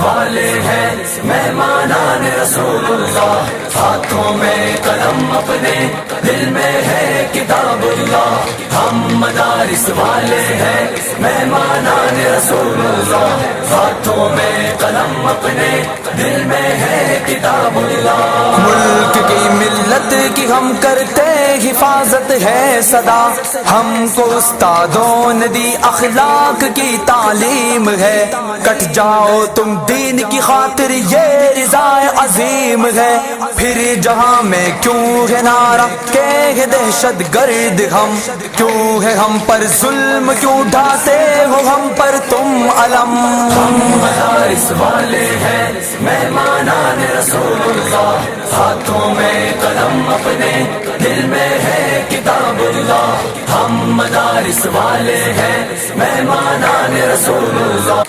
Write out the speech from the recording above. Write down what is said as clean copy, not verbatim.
والے ہیں مہمانان رسول اللہ، ہاتھوں میں قلم اپنے دل میں ہے کتاب اللہ، ہم مدارس والے ہیں مہمانان رسول اللہ، ہاتھوں میں قلم اپنے دل میں ہے کتاب اللہ۔ ملک کی ملت کی ہم کرتے حفاظت ہے صدا، ہم کو استادوں نے دی اخلاق کی تعلیم ہے، کٹ جاؤ تم دین کی خاطر یہ رضا عظیم ہے، پھر جہاں میں کیوں ہے نعرہ کہ ہے دہشت گرد ہم، کیوں ہے ہم پر ظلم، کیوں ڈھاتے ہو ہم پر تم علم۔ ہم مدارس والے ہیں مہمانان رسول اللہ، ہاتھوں میں قلم اپنے دل میں ہے کتاب اللہ، ہم مدارس والے ہیں مہمانان رسول اللہ۔